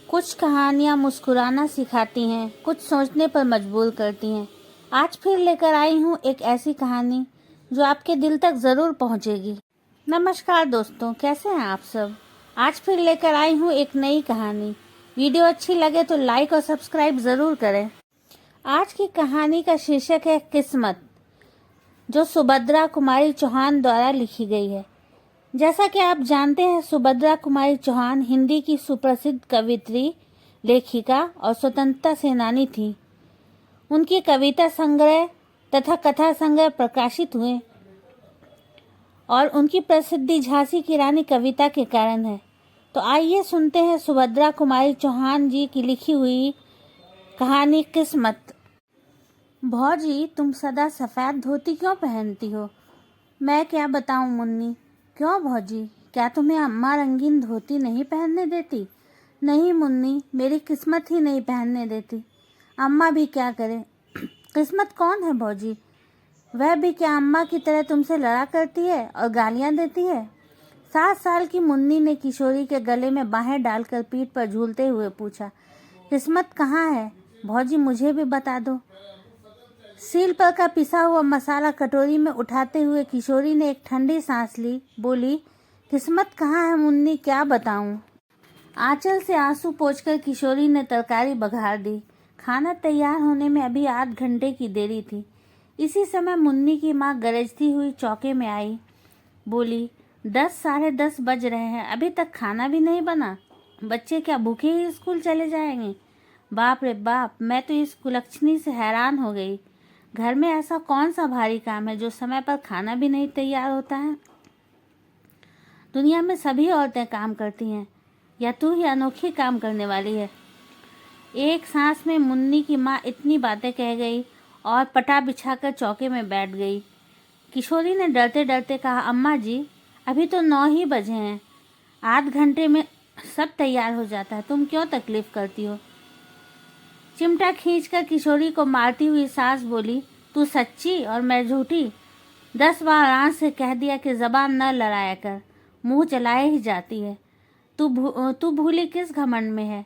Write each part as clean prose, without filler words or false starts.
कुछ कहानियाँ मुस्कुराना सिखाती हैं, कुछ सोचने पर मजबूर करती हैं। आज फिर लेकर आई हूँ एक ऐसी कहानी जो आपके दिल तक ज़रूर पहुँचेगी। नमस्कार दोस्तों, कैसे हैं आप सब। आज फिर लेकर आई हूँ एक नई कहानी। वीडियो अच्छी लगे तो लाइक और सब्सक्राइब ज़रूर करें। आज की कहानी का शीर्षक है किस्मत, जो सुभद्रा कुमारी चौहान द्वारा लिखी गई है। जैसा कि आप जानते हैं, सुभद्रा कुमारी चौहान हिंदी की सुप्रसिद्ध कवियत्री, लेखिका और स्वतंत्रता सेनानी थी। उनकी कविता संग्रह तथा कथा संग्रह प्रकाशित हुए और उनकी प्रसिद्धि झांसी की रानी कविता के कारण है। तो आइए सुनते हैं सुभद्रा कुमारी चौहान जी की लिखी हुई कहानी किस्मत। भौजी, तुम सदा सफ़ेद धोती क्यों पहनती हो? मैं क्या बताऊं मुन्नी। क्यों भौजी, क्या तुम्हें अम्मा रंगीन धोती नहीं पहनने देती? नहीं मुन्नी, मेरी किस्मत ही नहीं पहनने देती। अम्मा भी क्या करे। किस्मत कौन है भौजी? वह भी क्या अम्मा की तरह तुमसे लड़ा करती है और गालियां देती है? 7 साल की मुन्नी ने किशोरी के गले में बाहें डालकर पीठ पर झूलते हुए पूछा, किस्मत कहाँ है भौजी, मुझे भी बता दो। सील पर का पिसा हुआ मसाला कटोरी में उठाते हुए किशोरी ने एक ठंडी सांस ली। बोली, किस्मत कहाँ है मुन्नी, क्या बताऊं। आंचल से आंसू पोंछकर किशोरी ने तरकारी बघार दी। खाना तैयार होने में अभी आध घंटे की देरी थी। इसी समय मुन्नी की माँ गरजती हुई चौके में आई। बोली, 10 साढ़े 10 बज रहे हैं, अभी तक खाना भी नहीं बना। बच्चे क्या भूखे ही स्कूल चले जाएंगे? बाप रे बाप, मैं तो इस कुलक्षणी से हैरान हो गई। घर में ऐसा कौन सा भारी काम है जो समय पर खाना भी नहीं तैयार होता है? दुनिया में सभी औरतें काम करती हैं, या तू ही अनोखी काम करने वाली है। एक सांस में मुन्नी की माँ इतनी बातें कह गई और पटा बिछाकर चौके में बैठ गई। किशोरी ने डरते डरते कहा, अम्मा जी, अभी तो 9 ही बजे हैं, आध घंटे में सब तैयार हो जाता है, तुम क्यों तकलीफ करती हो। चिमटा खींचकर किशोरी को मारती हुई सास बोली, तू सच्ची और मैं झूठी। 10 बार आंच से कह दिया कि जबान न लड़ाया कर, मुंह चलाए ही जाती है। तू भूली किस घमंड में है?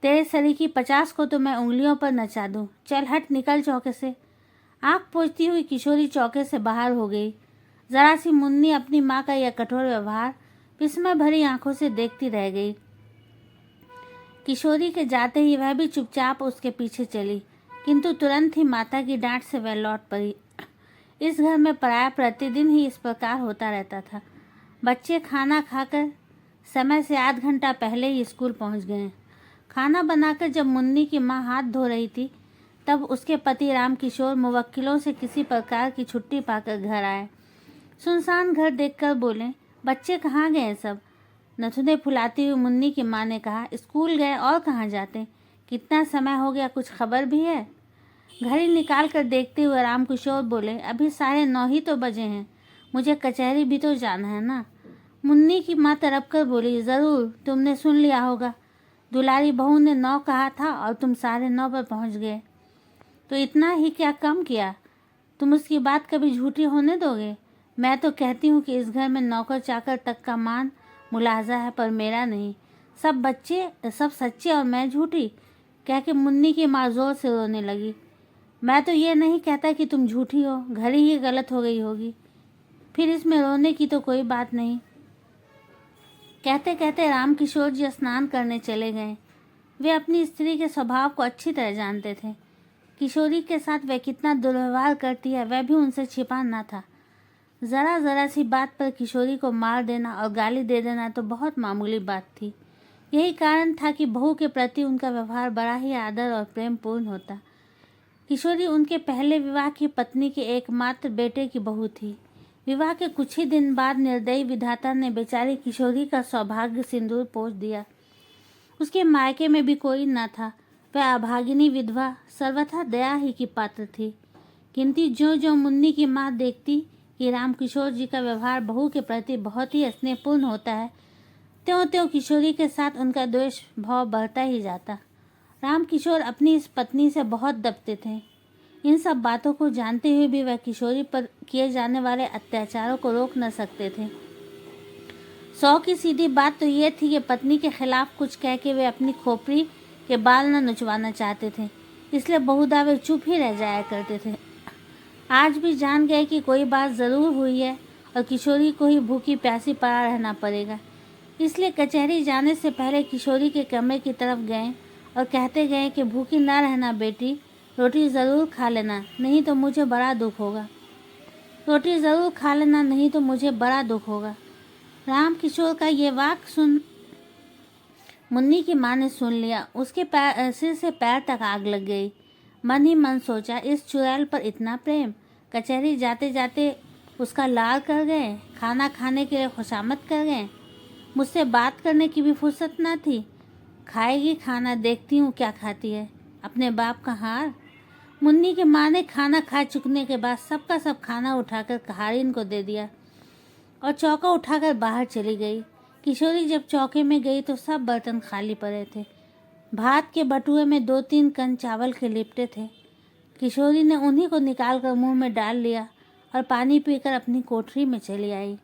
तेरे सरीखी 50 को तो मैं उंगलियों पर नचा दूं। चल हट, निकल चौके से। आँख पोंछती हुई किशोरी चौके से बाहर हो गई। जरा सी मुन्नी अपनी माँ का यह कठोर व्यवहार विस्मय भरी आंखों से देखती रह गई। किशोरी के जाते ही वह भी चुपचाप उसके पीछे चली, किंतु तुरंत ही माता की डांट से वह लौट पड़ी। इस घर में प्रायः प्रतिदिन ही इस प्रकार होता रहता था। बच्चे खाना खाकर समय से आध घंटा पहले ही स्कूल पहुंच गए। खाना बनाकर जब मुन्नी की माँ हाथ धो रही थी, तब उसके पति रामकिशोर मुवक्किलों से किसी प्रकार की छुट्टी पाकर घर आए। सुनसान घर देखकर बोले, बच्चे कहाँ गए सब? नथुने फुलाती हुई मुन्नी की माँ ने कहा, स्कूल गए और कहाँ जाते। कितना समय हो गया, कुछ खबर भी है? घड़ी निकाल कर देखते हुए रामकिशोर बोले, अभी 9:30 ही तो बजे हैं, मुझे कचहरी भी तो जाना है ना। मुन्नी की माँ तड़प कर बोली, ज़रूर, तुमने सुन लिया होगा, दुलारी बहू ने 9 कहा था और तुम 9:30 पर पहुँच गए। तो इतना ही क्या कम किया? तुम उसकी बात कभी झूठी होने दोगे? मैं तो कहती हूँ कि इस घर में नौकर चाकर तक का मान मुलाजा है, पर मेरा नहीं। सब बच्चे सब सच्चे और मैं झूठी, कह के मुन्नी की माँ जोर से रोने लगी। मैं तो ये नहीं कहता कि तुम झूठी हो, घड़ी ही गलत हो गई होगी, फिर इसमें रोने की तो कोई बात नहीं। कहते कहते रामकिशोर जी स्नान करने चले गए। वे अपनी स्त्री के स्वभाव को अच्छी तरह जानते थे। किशोरी के साथ वह कितना दुर्व्यवहार करती है, वह भी उनसे छिपा न था। ज़रा ज़रा सी बात पर किशोरी को मार देना और गाली दे देना तो बहुत मामूली बात थी। यही कारण था कि बहू के प्रति उनका व्यवहार बड़ा ही आदर और प्रेमपूर्ण होता। किशोरी उनके पहले विवाह की पत्नी के एकमात्र बेटे की बहू थी। विवाह के कुछ ही दिन बाद निर्दयी विधाता ने बेचारी किशोरी का सौभाग्य सिंदूर पोंछ दिया। उसके मायके में भी कोई न था। वह अभागिनी विधवा सर्वथा दया ही की पात्र थी। किंतु जो जो मुन्नी की माँ देखती कि रामकिशोर जी का व्यवहार बहू के प्रति बहुत ही स्नेहपूर्ण होता है, त्यों त्यों किशोरी के साथ उनका द्वेष भाव बढ़ता ही जाता। रामकिशोर अपनी इस पत्नी से बहुत दबते थे। इन सब बातों को जानते हुए भी वह किशोरी पर किए जाने वाले अत्याचारों को रोक न सकते थे। 100 की सीधी बात तो ये थी कि पत्नी के खिलाफ कुछ कह के वे अपनी खोपड़ी के बाल न नुचवाना चाहते थे, इसलिए बहुधा वे चुप ही रह जाया करते थे। आज भी जान गए कि कोई बात ज़रूर हुई है और किशोरी को ही भूखी प्यासी पड़ा रहना पड़ेगा, इसलिए कचहरी जाने से पहले किशोरी के कमरे की तरफ गए और कहते गए कि भूखी ना रहना बेटी, रोटी ज़रूर खा लेना, नहीं तो मुझे बड़ा दुख होगा। रोटी ज़रूर खा लेना, नहीं तो मुझे बड़ा दुख होगा। राम किशोर का ये वाक्य सुन मुन्नी की माँ ने सुन लिया। उसके सिर से पैर तक आग लग गई। मन ही मन सोचा, इस चुड़ैल पर इतना प्रेम, कचहरी जाते जाते उसका लाड़ कर गए, खाना खाने के लिए खुशामद कर गए, मुझसे बात करने की भी फुर्सत ना थी। खाएगी खाना, देखती हूँ क्या खाती है, अपने बाप का हार। मुन्नी की माँ ने खाना खा चुकने के बाद सबका सब खाना उठाकर कहारिन को दे दिया और चौका उठाकर बाहर चली गई। किशोरी जब चौके में गई तो सब बर्तन खाली पड़े थे। भात के बटुए में 2-3 कण चावल के लिपटे थे। किशोरी ने उन्हीं को निकालकर मुंह में डाल लिया और पानी पीकर अपनी कोठरी में चली आई।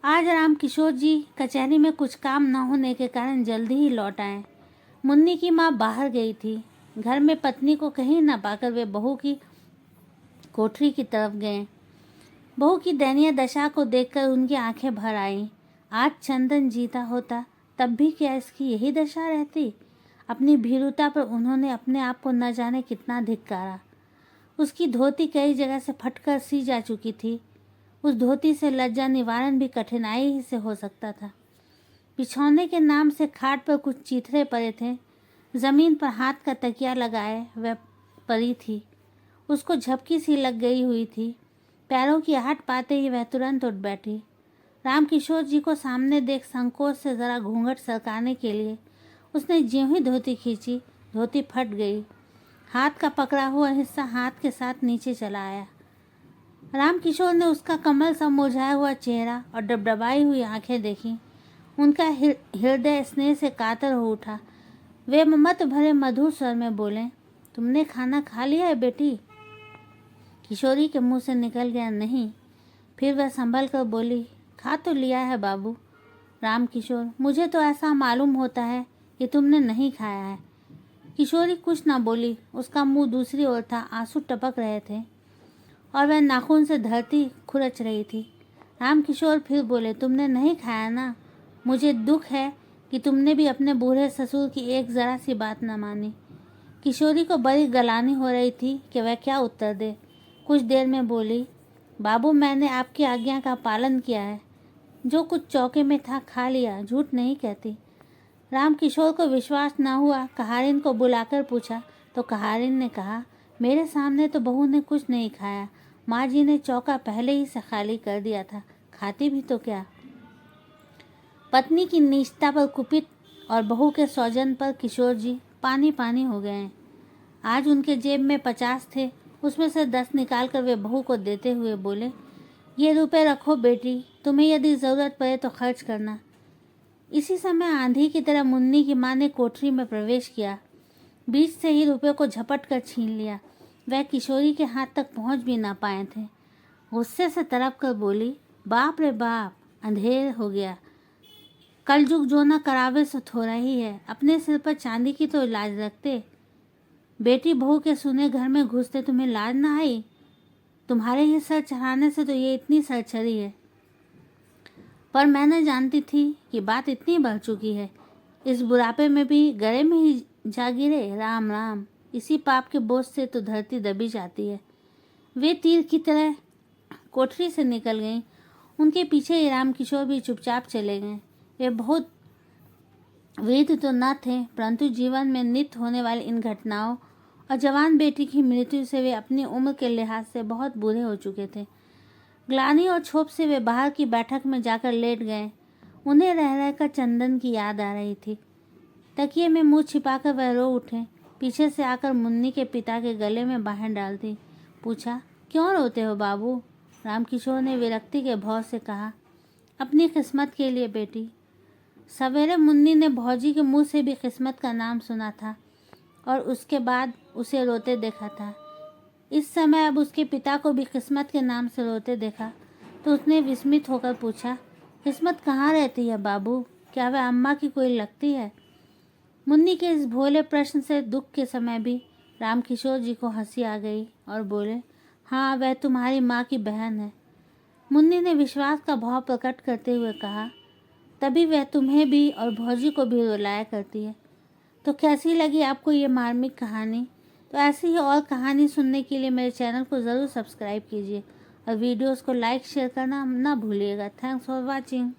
आज राम किशोर जी कचहरी में कुछ काम न होने के कारण जल्दी ही लौट आए। मुन्नी की माँ बाहर गई थी। घर में पत्नी को कहीं न पाकर वे बहू की कोठरी की तरफ गए। बहू की दयनीय दशा को देखकर उनकी आंखें भर आईं। आज चंदन जीता होता तब भी क्या इसकी यही दशा रहती। अपनी भीरुता पर उन्होंने अपने आप को न जाने कितना धिक्कारा। उसकी धोती कई जगह से फटकर सी जा चुकी थी। उस धोती से लज्जा निवारण भी कठिनाई ही से हो सकता था। बिछौने के नाम से खाट पर कुछ चीथड़े पड़े थे। जमीन पर हाथ का तकिया लगाए वह पड़ी थी। उसको झपकी सी लग गई हुई थी। पैरों की आहट पाते ही वह तुरंत उठ बैठी। राम किशोर जी को सामने देख संकोच से ज़रा घूंघट सरकाने के लिए उसने ज्यों ही धोती खींची, धोती फट गई। हाथ का पकड़ा हुआ हिस्सा हाथ के साथ नीचे चला आया। राम किशोर ने उसका कमल सा मुरझाया हुआ चेहरा और डबडबाई हुई आंखें देखी। उनका हृदय स्नेह से कातर हो उठा। वे ममत्व भरे मधुर स्वर में बोले, तुमने खाना खा लिया है बेटी? किशोरी के मुंह से निकल गया, नहीं। फिर वह संभल कर बोली, खा तो लिया है बाबू। राम किशोर, मुझे तो ऐसा मालूम होता है कि तुमने नहीं खाया है। किशोरी कुछ ना बोली। उसका मुंह दूसरी ओर था, आंसू टपक रहे थे और वह नाखून से धरती खुरच रही थी। राम किशोर फिर बोले, तुमने नहीं खाया ना? मुझे दुख है कि तुमने भी अपने बूढ़े ससुर की एक ज़रा सी बात न मानी। किशोरी को बड़ी गलानी हो रही थी कि वह क्या उत्तर दे। कुछ देर में बोली, बाबू, मैंने आपकी आज्ञा का पालन किया है। जो कुछ चौके में था खा लिया, झूठ नहीं कहती। राम किशोर को विश्वास न हुआ। कहारिन को बुलाकर पूछा तो कहारिन ने कहा, मेरे सामने तो बहू ने कुछ नहीं खाया। माँ जी ने चौका पहले ही से खाली कर दिया था, खाती भी तो क्या। पत्नी की नीचता पर कुपित और बहू के सौजन पर किशोर जी पानी पानी हो गए। आज उनके जेब में 50 थे। उसमें से 10 निकाल कर वे बहू को देते हुए बोले, ये रुपए रखो बेटी, तुम्हें यदि ज़रूरत पड़े तो खर्च करना। इसी समय आंधी की तरह मुन्नी की माँ ने कोठरी में प्रवेश किया। बीच से ही रुपये को झपट कर छीन लिया। वह किशोरी के हाथ तक पहुंच भी ना पाए थे। गुस्से से तड़प कर बोली, बाप रे बाप, अंधेर हो गया। कलयुग जो न करावे सो थोड़ा ही है। अपने सिर पर चांदी की तो लाज रखते। बेटी बहू के सुने घर में घुसते तुम्हें लाज ना आई? तुम्हारे ही सर चढ़ाने से तो ये इतनी सरचरी है। पर मैं न जानती थी कि बात इतनी बढ़ चुकी है। इस बुढ़ापे में भी गले में ही जा गिरे। राम राम, इसी पाप के बोझ से तो धरती दबी जाती है। वे तीर की तरह कोठरी से निकल गईं। उनके पीछे ही राम किशोर भी चुपचाप चले गए। वे बहुत वृद्ध तो न थे, परंतु जीवन में नित्य होने वाली इन घटनाओं और जवान बेटी की मृत्यु से वे अपनी उम्र के लिहाज से बहुत बूढ़े हो चुके थे। ग्लानि और क्षोभ से वे बाहर की बैठक में जाकर लेट गए। उन्हें रह रहकर चंदन की याद आ रही थी। तकिए में मुंह छिपाकर वह रो उठे। पीछे से आकर मुन्नी के पिता के गले में बाहें डालती पूछा, क्यों रोते हो बाबू? रामकिशोर ने विरक्ति के भाव से कहा, अपनी किस्मत के लिए बेटी। सवेरे मुन्नी ने भौजी के मुंह से भी किस्मत का नाम सुना था और उसके बाद उसे रोते देखा था। इस समय अब उसके पिता को भी किस्मत के नाम से रोते देखा तो उसने विस्मित होकर पूछा, किस्मत कहाँ रहती है बाबू, क्या वह अम्मा की कोई लगती है? मुन्नी के इस भोले प्रश्न से दुख के समय भी रामकिशोर जी को हंसी आ गई और बोले, हाँ वह तुम्हारी माँ की बहन है। मुन्नी ने विश्वास का भाव प्रकट करते हुए कहा, तभी वह तुम्हें भी और भौजी को भी रुलाया करती है। तो कैसी लगी आपको ये मार्मिक कहानी? तो ऐसी ही और कहानी सुनने के लिए मेरे चैनल को ज़रूर सब्सक्राइब कीजिए और वीडियोस को लाइक शेयर करना ना भूलिएगा। Thanks for watching.